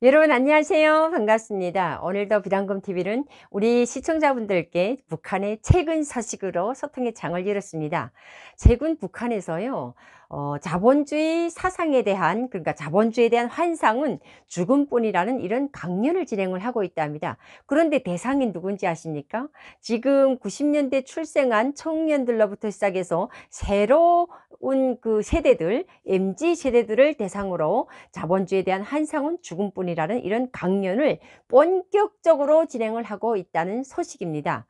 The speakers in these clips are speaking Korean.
여러분 안녕하세요. 반갑습니다. 오늘도 비단금TV는 우리 시청자분들께 북한의 최근 소식으로 소통의 장을 열었습니다. 최근 북한에서요, 자본주의 사상에 대한, 그러니까 자본주의에 대한 환상은 죽음뿐이라는 이런 강연을 진행을 하고 있답니다. 그런데 대상이 누군지 아십니까? 지금 90년대 출생한 청년들로부터 시작해서 새로운 그 세대들, MZ 세대들을 대상으로 자본주의에 대한 환상은 죽음뿐이라는 이런 강연을 본격적으로 진행을 하고 있다는 소식입니다.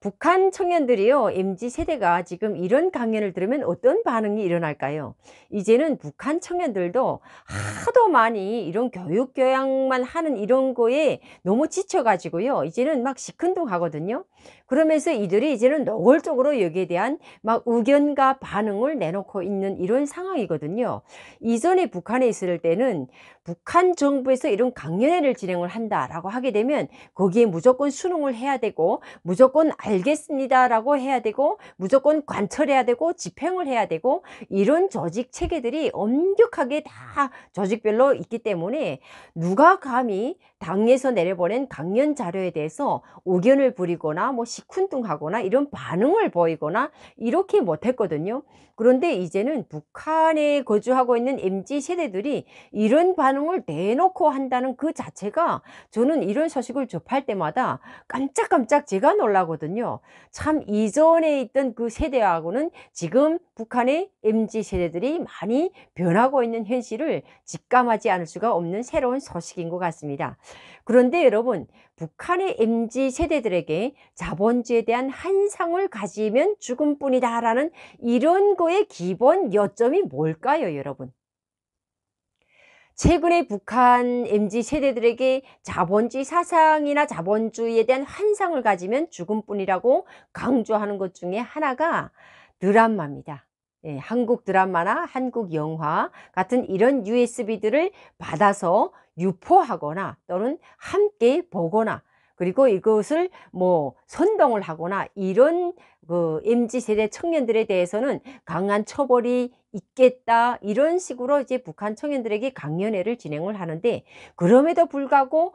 북한 청년들이요, MZ 세대가 지금 이런 강연을 들으면 어떤 반응이 일어날까요? 이제는 북한 청년들도 하도 많이 이런 교육 교양만 하는 이런 거에 너무 지쳐가지고요, 이제는 막 시큰둥하거든요. 그러면서 이들이 이제는 노골적으로 여기에 대한 막 의견과 반응을 내놓고 있는 이런 상황이거든요. 이전에 북한에 있을 때는 북한 정부에서 이런 강연회를 진행을 한다라고 하게 되면 거기에 무조건 수능을 해야 되고, 무조건 알겠습니다라고 해야 되고, 무조건 관철해야 되고, 집행을 해야 되고, 이런 조직 체계들이 엄격하게 다 조직별로 있기 때문에 누가 감히 당에서 내려보낸 강연 자료에 대해서 의견을 부리거나 뭐 시큰둥하거나 이런 반응을 보이거나 이렇게 못했거든요. 그런데 이제는 북한에 거주하고 있는 MZ 세대들이 이런 반응을 대놓고 한다는 그 자체가, 저는 이런 소식을 접할 때마다 깜짝깜짝 제가 놀라거든요. 참 이전에 있던 그 세대하고는 지금 북한의 MZ 세대들이 많이 변하고 있는 현실을 직감하지 않을 수가 없는 새로운 소식인 것 같습니다. 그런데 여러분, 북한의 MZ 세대들에게 자본주의에 대한 환상을 가지면 죽음뿐이다라는 이런 거의 기본 요점이 뭘까요, 여러분? 최근에 북한 MZ 세대들에게 자본주의 사상이나 자본주의에 대한 환상을 가지면 죽음뿐이라고 강조하는 것 중에 하나가 드라마입니다. 예, 한국 드라마나 한국 영화 같은 이런 USB들을 받아서 유포하거나 또는 함께 보거나, 그리고 이것을 뭐 선동을 하거나, 이런 그 MZ 세대 청년들에 대해서는 강한 처벌이 있겠다, 이런 식으로 이제 북한 청년들에게 강연회를 진행을 하는데, 그럼에도 불구하고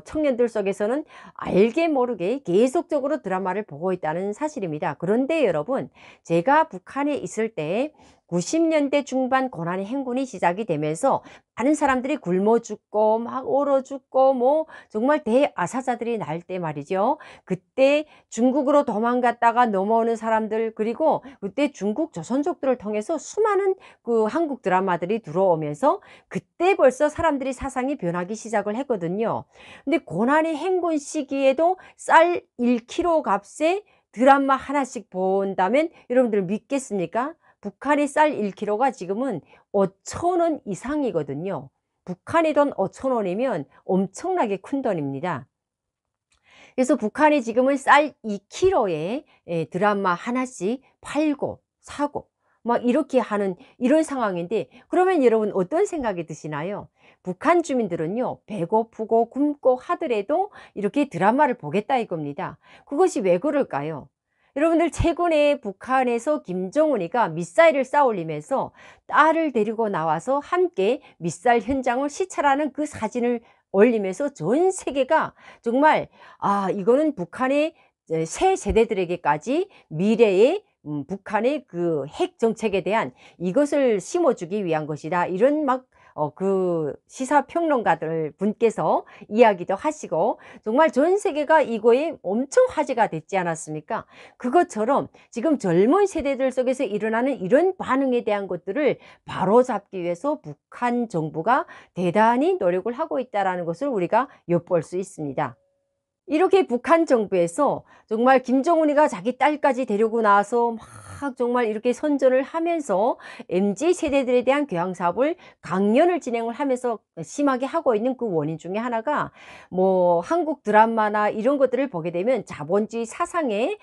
청년들 속에서는 알게 모르게 계속적으로 드라마를 보고 있다는 사실입니다. 그런데 여러분, 제가 북한에 있을 때 90년대 중반 고난의 행군이 시작이 되면서 많은 사람들이 굶어 죽고 막 얼어 죽고 뭐 정말 대아사자들이 날 때 말이죠. 그때 중국으로 도망갔다가 넘어오는 사람들, 그리고 그때 중국 조선족들을 통해서 수많은 그 한국 드라마들이 들어오면서 그때 벌써 사람들이 사상이 변하기 시작을 했거든요. 근데 고난의 행군 시기에도 쌀 1kg 값에 드라마 하나씩 본다면 여러분들 믿겠습니까? 북한의 쌀 1kg가 지금은 5,000원 이상이거든요. 북한의 돈 5,000원이면 엄청나게 큰 돈입니다. 그래서 북한이 지금은 쌀 2kg에 드라마 하나씩 팔고 사고 막 이렇게 하는 이런 상황인데, 그러면 여러분 어떤 생각이 드시나요? 북한 주민들은요, 배고프고 굶고 하더라도 이렇게 드라마를 보겠다 이겁니다. 그것이 왜 그럴까요? 여러분들, 최근에 북한에서 김정은이가 미사일을 쌓아 올리면서 딸을 데리고 나와서 함께 미사일 현장을 시찰하는 그 사진을 올리면서 전 세계가 정말, 아, 이거는 북한의 새 세대들에게까지 미래의 북한의 그 핵 정책에 대한 이것을 심어주기 위한 것이다, 이런 막 그 시사평론가들 분께서 이야기도 하시고, 정말 전 세계가 이거에 엄청 화제가 됐지 않았습니까? 그것처럼 지금 젊은 세대들 속에서 일어나는 이런 반응에 대한 것들을 바로잡기 위해서 북한 정부가 대단히 노력을 하고 있다는 것을 우리가 엿볼 수 있습니다. 이렇게 북한 정부에서 정말 김정은이가 자기 딸까지 데리고 나와서 막 정말 이렇게 선전을 하면서 MZ 세대들에 대한 교양 사업을, 강연을 진행을 하면서 심하게 하고 있는 그 원인 중에 하나가, 뭐 한국 드라마나 이런 것들을 보게 되면 자본주의 사상에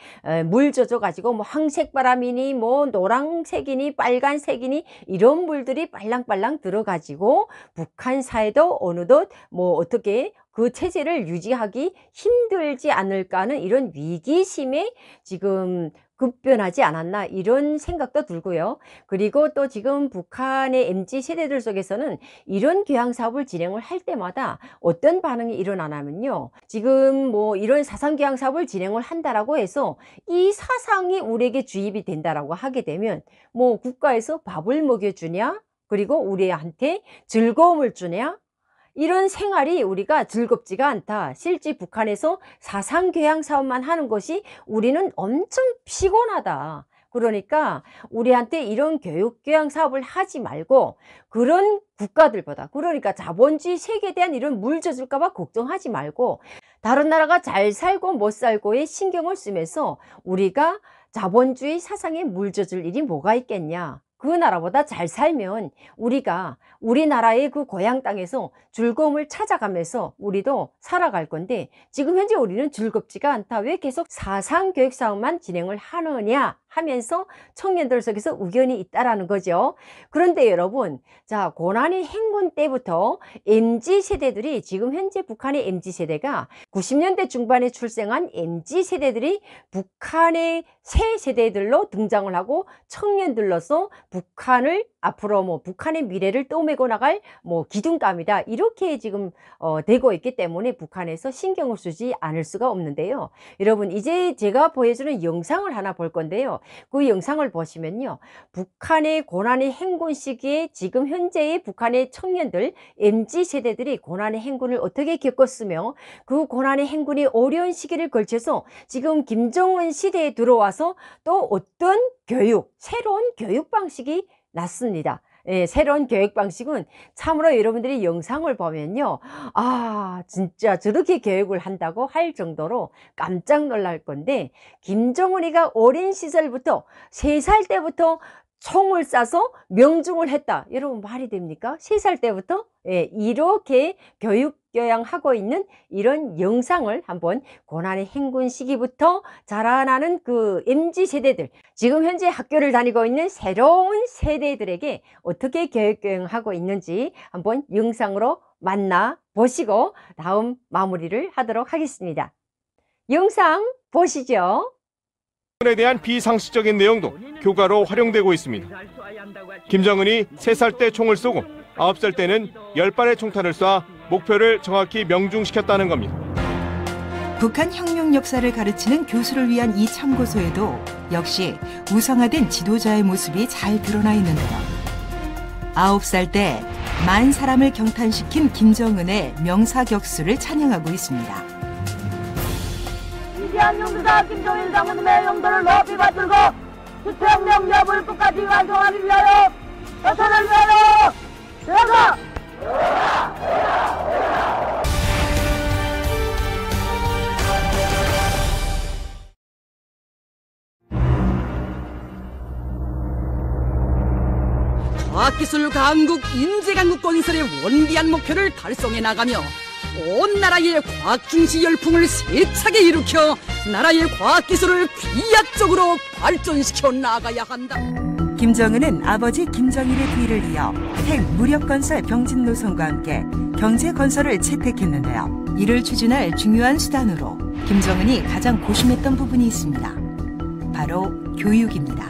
물 젖어 가지고 뭐 황색바람이니 뭐 노란색이니 빨간색이니 이런 물들이 빨랑빨랑 들어 가지고 북한 사회도 어느덧 뭐 어떻게 그 체제를 유지하기 힘들지 않을까 하는 이런 위기심에 지금 급변하지 않았나 이런 생각도 들고요. 그리고 또 지금 북한의 MZ 세대들 속에서는 이런 교양 사업을 진행을 할 때마다 어떤 반응이 일어나냐면요. 지금 뭐 이런 사상 교양 사업을 진행을 한다라고 해서 이 사상이 우리에게 주입이 된다라고 하게 되면 뭐 국가에서 밥을 먹여주냐? 그리고 우리한테 즐거움을 주냐? 이런 생활이 우리가 즐겁지가 않다. 실제 북한에서 사상교양 사업만 하는 것이 우리는 엄청 피곤하다. 그러니까 우리한테 이런 교육교양 사업을 하지 말고 그런 국가들보다, 그러니까 자본주의 세계에 대한 이런 물 젖을까 봐 걱정하지 말고 다른 나라가 잘 살고 못 살고에 신경을 쓰면서 우리가 자본주의 사상에 물 젖을 일이 뭐가 있겠냐. 그 나라보다 잘 살면 우리가 우리나라의 그 고향 땅에서 즐거움을 찾아가면서 우리도 살아갈 건데 지금 현재 우리는 즐겁지가 않다. 왜 계속 사상교육 사업만 진행을 하느냐 하면서 청년들 속에서 의견이 있다라는 거죠. 그런데 여러분, 자, 고난의 행군 때부터 MZ세대들이 지금 현재 북한의 MZ세대가 90년대 중반에 출생한 MZ세대들이 북한의 새 세대들로 등장을 하고 청년들로서 북한을 앞으로 뭐 북한의 미래를 떠매고 나갈 뭐 기둥감이다. 이렇게 지금 되고 있기 때문에 북한에서 신경을 쓰지 않을 수가 없는데요. 여러분, 이제 제가 보여주는 영상을 하나 볼 건데요. 그 영상을 보시면요. 북한의 고난의 행군 시기에 지금 현재의 북한의 청년들, MZ세대들이 고난의 행군을 어떻게 겪었으며 그 고난의 행군이 어려운 시기를 걸쳐서 지금 김정은 시대에 들어와서 또 어떤 교육, 새로운 교육 방식이 났습니다. 예, 새로운 교육 방식은 참으로 여러분들이 영상을 보면요. 아, 진짜 저렇게 교육을 한다고 할 정도로 깜짝 놀랄 건데, 김정은이가 어린 시절부터 3살 때부터 총을 쏴서 명중을 했다. 여러분 말이 됩니까? 3살 때부터? 예, 이렇게 교양하고 있는 이런 영상을 한번 고난의 행군 시기부터 자라나는 그 MZ세대들, 지금 현재 학교를 다니고 있는 새로운 세대들에게 어떻게 교양하고 있는지 한번 영상으로 만나보시고 다음 마무리를 하도록 하겠습니다. 영상 보시죠. 에 대한 비상식적인 내용도 교과로 활용되고 있습니다. 김정은이 3살 때 총을 쏘고 9살 때는 10발의 총탄을 쏴 목표를 정확히 명중시켰다는 겁니다. 북한 혁명 역사를 가르치는 교수를 위한 이 참고서에도 역시 우상화된 지도자의 모습이 잘 드러나 있는데요. 9살 때 10,000사람을 경탄시킨 김정은의 명사격수를 찬양하고 있습니다. 위대한 용사 김정일 장군님의 용도를 높이 받들고 수평령 여부를 끝까지 완성하기 위하여 조선을 위하여 대가 과학기술 강국 인재강국 건설의 원대한 목표를 달성해 나가며 온 나라의 과학중시 열풍을 세차게 일으켜 나라의 과학기술을飛躍적으로 발전시켜 나가야 한다. 김정은은 아버지 김정일의 뒤를 이어 핵 무력건설 병진 노선과 함께 경제건설을 채택했는데요. 이를 추진할 중요한 수단으로 김정은이 가장 고심했던 부분이 있습니다. 바로 교육입니다.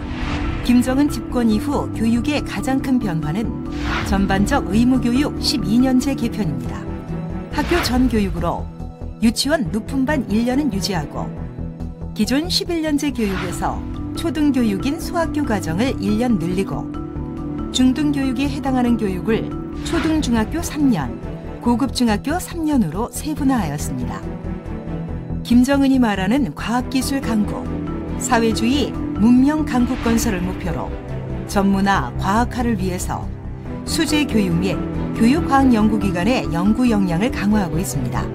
김정은 집권 이후 교육의 가장 큰 변화는 전반적 의무교육 12년제 개편입니다. 학교 전 교육으로 유치원 높은 반 1년은 유지하고 기존 11년제 교육에서 초등교육인 소학교 과정을 1년 늘리고 중등교육에 해당하는 교육을 초등중학교 3년, 고급중학교 3년으로 세분화하였습니다. 김정은이 말하는 과학기술 강국, 사회주의 문명 강국 건설을 목표로 전문화, 과학화를 위해서 수제 교육 및 교육과학연구기관의 연구 역량을 강화하고 있습니다.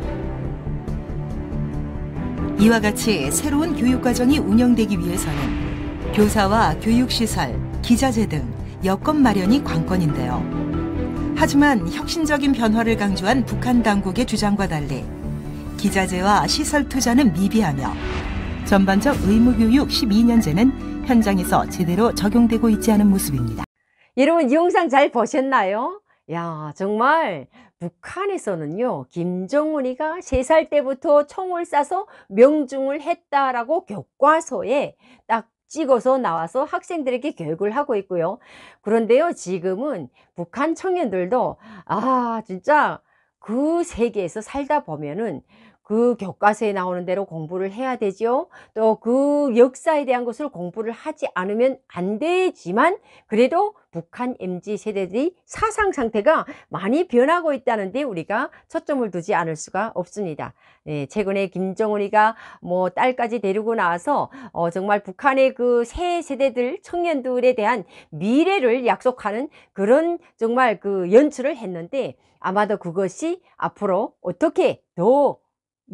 이와 같이 새로운 교육과정이 운영되기 위해서는 교사와 교육시설, 기자재 등 여건 마련이 관건인데요. 하지만 혁신적인 변화를 강조한 북한 당국의 주장과 달리 기자재와 시설 투자는 미비하며 전반적 의무교육 12년제는 현장에서 제대로 적용되고 있지 않은 모습입니다. 여러분, 이 영상 잘 보셨나요? 야, 정말 북한에서는요, 김정은이가 3살 때부터 총을 쏴서 명중을 했다라고 교과서에 딱 찍어서 나와서 학생들에게 교육을 하고 있고요. 그런데요, 지금은 북한 청년들도 진짜 그 세계에서 살다 보면은 그 교과서에 나오는 대로 공부를 해야 되죠. 또 그 역사에 대한 것을 공부를 하지 않으면 안 되지만, 그래도 북한 MZ 세대들이 사상 상태가 많이 변하고 있다는데 우리가 초점을 두지 않을 수가 없습니다. 최근에 김정은이가 뭐 딸까지 데리고 나와서 정말 북한의 그 새 세대들 청년들에 대한 미래를 약속하는 그런 정말 그 연출을 했는데, 아마도 그것이 앞으로 어떻게 더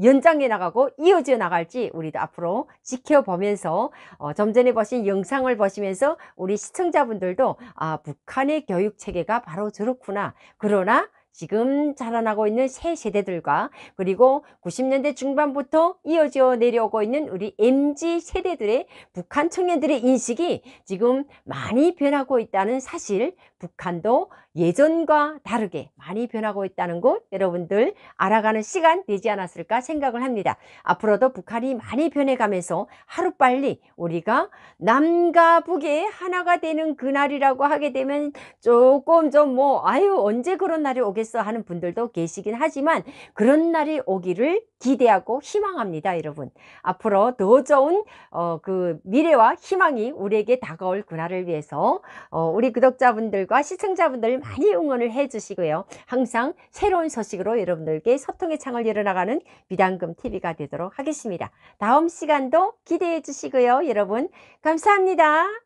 연장해 나가고 이어져 나갈지 우리도 앞으로 지켜보면서 좀 전에 보신 영상을 보시면서 우리 시청자분들도 북한의 교육 체계가 바로 저렇구나. 그러나 지금 자라나고 있는 새 세대들과 그리고 90년대 중반부터 이어져 내려오고 있는 우리 MZ 세대들의 북한 청년들의 인식이 지금 많이 변하고 있다는 사실, 북한도 예전과 다르게 많이 변하고 있다는 것 여러분들 알아가는 시간 되지 않았을까 생각을 합니다. 앞으로도 북한이 많이 변해가면서 하루빨리 우리가 남과 북의 하나가 되는 그날이라고 하게 되면 조금 좀 언제 그런 날이 오겠어 하는 분들도 계시긴 하지만, 그런 날이 오기를 기대하고 희망합니다. 여러분, 앞으로 더 좋은 그 미래와 희망이 우리에게 다가올 그날을 위해서 우리 구독자분들과 시청자분들 많이 응원을 해 주시고요. 항상 새로운 소식으로 여러분들께 소통의 창을 열어나가는 비단금 TV가 되도록 하겠습니다. 다음 시간도 기대해 주시고요. 여러분 감사합니다.